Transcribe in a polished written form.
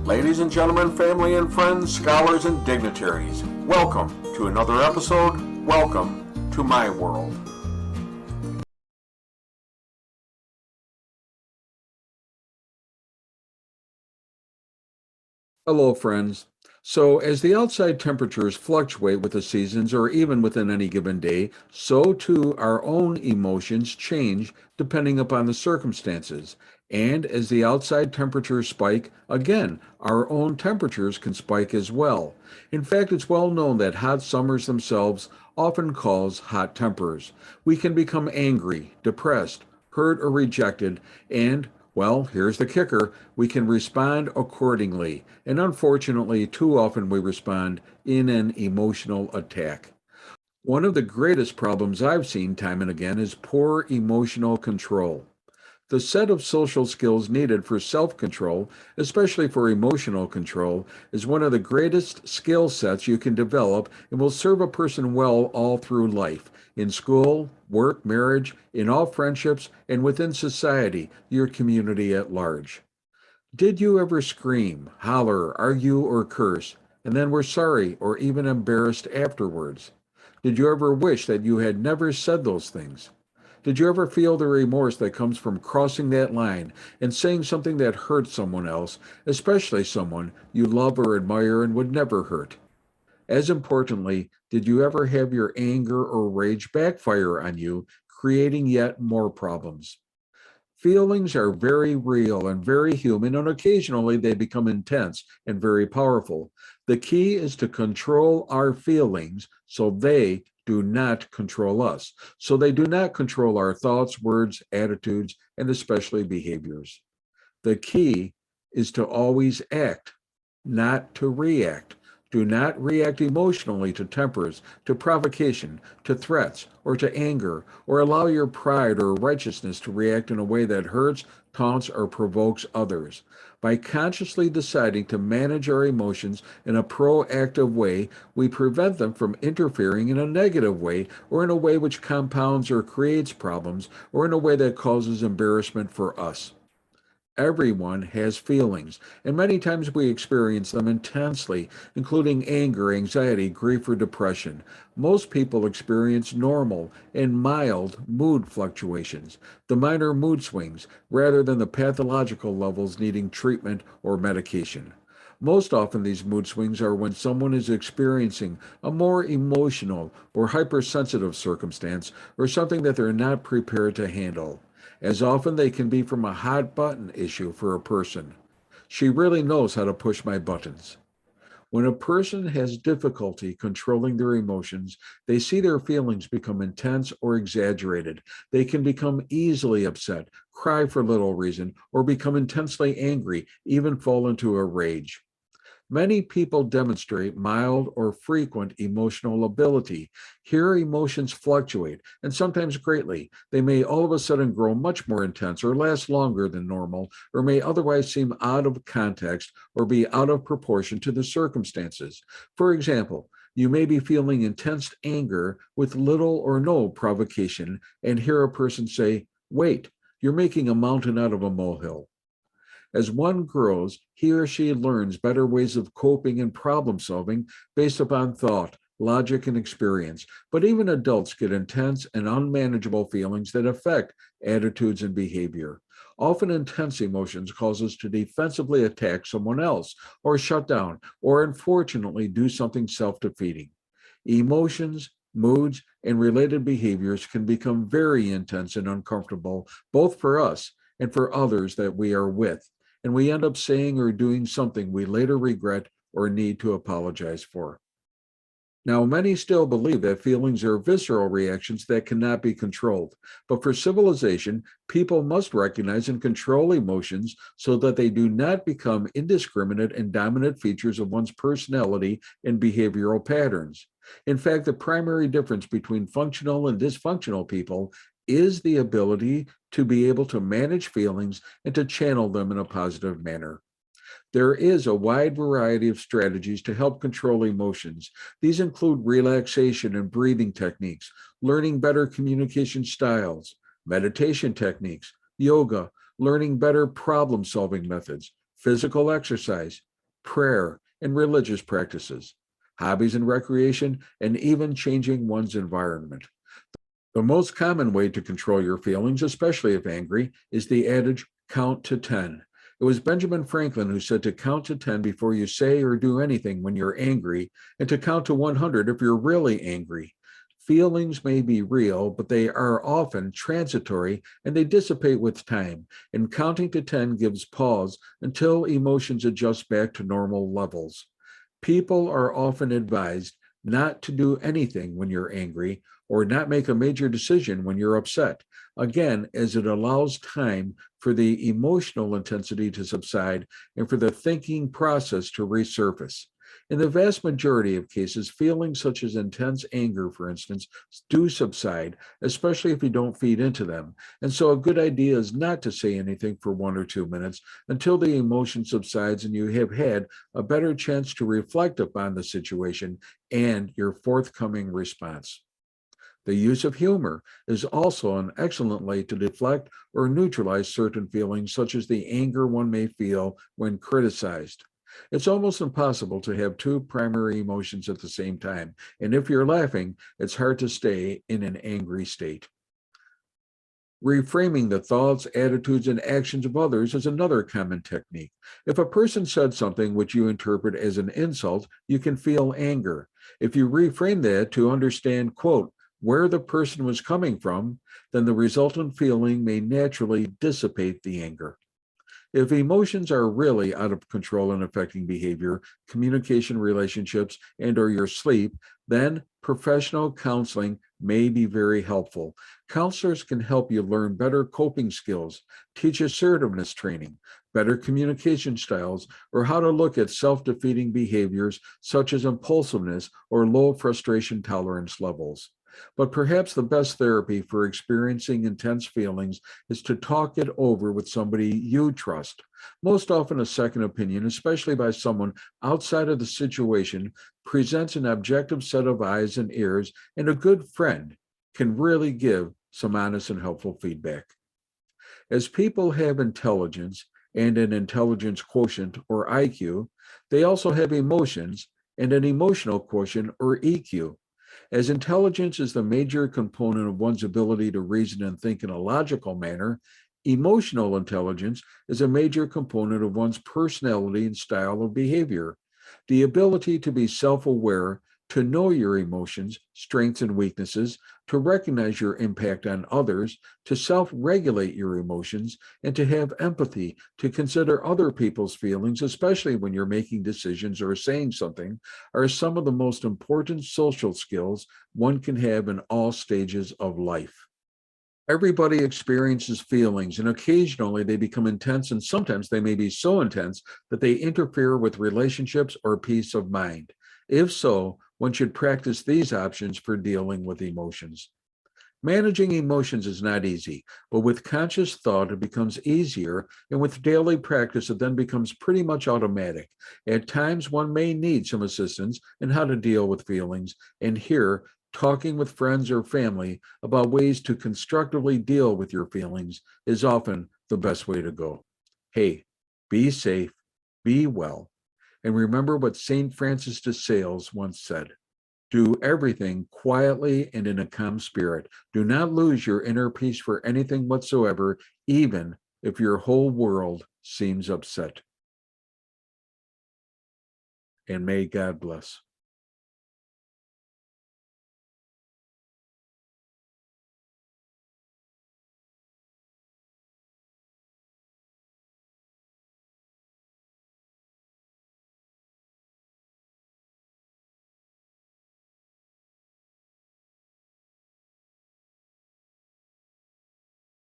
Ladies and gentlemen, family and friends, scholars and dignitaries, welcome to another episode. Welcome to my world. Hello, friends. So, as the outside temperatures fluctuate with the seasons or even within any given day, so too our own emotions change depending upon the circumstances. And as the outside temperatures spike, again, our own temperatures can spike as well. In fact, it's well known that hot summers themselves often cause hot tempers. We can become angry, depressed, hurt, or rejected, and well, here's the kicker. We can respond accordingly. And unfortunately, too often we respond in an emotional attack. One of the greatest problems I've seen time and again is poor emotional control. The set of social skills needed for self control, especially for emotional control, is one of the greatest skill sets you can develop and will serve a person well all through life in school, work, marriage, in all friendships, and within society, your community at large. Did you ever scream, holler, argue, or curse, and then were sorry or even embarrassed afterwards? Did you ever wish that you had never said those things? Did you ever feel the remorse that comes from crossing that line and saying something that hurt someone else, especially someone you love or admire and would never hurt? As importantly, did you ever have your anger or rage backfire on you, creating yet more problems? Feelings are very real and very human, and occasionally they become intense and very powerful. The key is to control our feelings so they do not control us, so they do not control our thoughts, words, attitudes, and especially behaviors. The key is to always act, not to react. Do not react emotionally to tempers, to provocation, to threats, or to anger, or allow your pride or righteousness to react in a way that hurts, taunts, or provokes others. By consciously deciding to manage our emotions in a proactive way, we prevent them from interfering in a negative way or in a way which compounds or creates problems or in a way that causes embarrassment for us. Everyone has feelings, and many times we experience them intensely, including anger, anxiety, grief, or depression. Most people experience normal and mild mood fluctuations, the minor mood swings, rather than the pathological levels needing treatment or medication. Most often, these mood swings are when someone is experiencing a more emotional or hypersensitive circumstance or something that they're not prepared to handle. As often, they can be from a hot button issue for a person. She really knows how to push my buttons. When a person has difficulty controlling their emotions, they see their feelings become intense or exaggerated. They can become easily upset, cry for little reason, or become intensely angry, even fall into a rage. Many people demonstrate mild or frequent emotional ability. Here, emotions fluctuate, and sometimes greatly. They may all of a sudden grow much more intense or last longer than normal, or may otherwise seem out of context or be out of proportion to the circumstances. For example, you may be feeling intense anger with little or no provocation, and hear a person say, "Wait, you're making a mountain out of a molehill." As one grows, he or she learns better ways of coping and problem solving based upon thought, logic, and experience. But even adults get intense and unmanageable feelings that affect attitudes and behavior. Often intense emotions cause us to defensively attack someone else, or shut down, or unfortunately do something self-defeating. Emotions, moods, and related behaviors can become very intense and uncomfortable, both for us and for others that we are with, and we end up saying or doing something we later regret or need to apologize for. Now, many still believe that feelings are visceral reactions that cannot be controlled. But for civilization, people must recognize and control emotions so that they do not become indiscriminate and dominant features of one's personality and behavioral patterns. In fact, the primary difference between functional and dysfunctional people is the ability to be able to manage feelings and to channel them in a positive manner. There is a wide variety of strategies to help control emotions. These include relaxation and breathing techniques, learning better communication styles, meditation techniques, yoga, learning better problem solving methods, physical exercise, prayer, and religious practices, hobbies and recreation, and even changing one's environment. The most common way to control your feelings, especially if angry, is the adage count to 10. It was Benjamin Franklin who said to count to 10 before you say or do anything when you're angry, and to count to 100 if you're really angry. Feelings may be real, but they are often transitory and they dissipate with time. And counting to 10 gives pause until emotions adjust back to normal levels. People are often advised not to do anything when you're angry or not make a major decision when you're upset. Again, as it allows time for the emotional intensity to subside and for the thinking process to resurface. In the vast majority of cases, feelings such as intense anger, for instance, do subside, especially if you don't feed into them. And so a good idea is not to say anything for 1 or 2 minutes until the emotion subsides and you have had a better chance to reflect upon the situation and your forthcoming response. The use of humor is also an excellent way to deflect or neutralize certain feelings, such as the anger one may feel when criticized. It's almost impossible to have two primary emotions at the same time, and if you're laughing, it's hard to stay in an angry state. Reframing the thoughts, attitudes, and actions of others is another common technique. If a person said something which you interpret as an insult, you can feel anger. If you reframe that to understand, quote, where the person was coming from, then the resultant feeling may naturally dissipate the anger. If emotions are really out of control and affecting behavior, communication, relationships, and or your sleep, then professional counseling may be very helpful. Counselors can help you learn better coping skills, teach assertiveness training, better communication styles, or how to look at self-defeating behaviors such as impulsiveness or low frustration tolerance levels. But perhaps the best therapy for experiencing intense feelings is to talk it over with somebody you trust. Most often, a second opinion, especially by someone outside of the situation, presents an objective set of eyes and ears, and a good friend can really give some honest and helpful feedback. As people have intelligence and an intelligence quotient or IQ, they also have emotions and an emotional quotient or EQ. As intelligence is the major component of one's ability to reason and think in a logical manner, emotional intelligence is a major component of one's personality and style of behavior. The ability to be self aware, to know your emotions, strengths, and weaknesses, to recognize your impact on others, to self regulate your emotions, and to have empathy, to consider other people's feelings, especially when you're making decisions or saying something, are some of the most important social skills one can have in all stages of life. Everybody experiences feelings, and occasionally they become intense, and sometimes they may be so intense that they interfere with relationships or peace of mind. If so, one should practice these options for dealing with emotions. Managing emotions is not easy, but with conscious thought, it becomes easier, and with daily practice, it then becomes pretty much automatic. At times, one may need some assistance in how to deal with feelings, and here, talking with friends or family about ways to constructively deal with your feelings is often the best way to go. Hey, be safe, be well, and remember what St. Francis de Sales once said. Do everything quietly and in a calm spirit. Do not lose your inner peace for anything whatsoever, even if your whole world seems upset. And may God bless.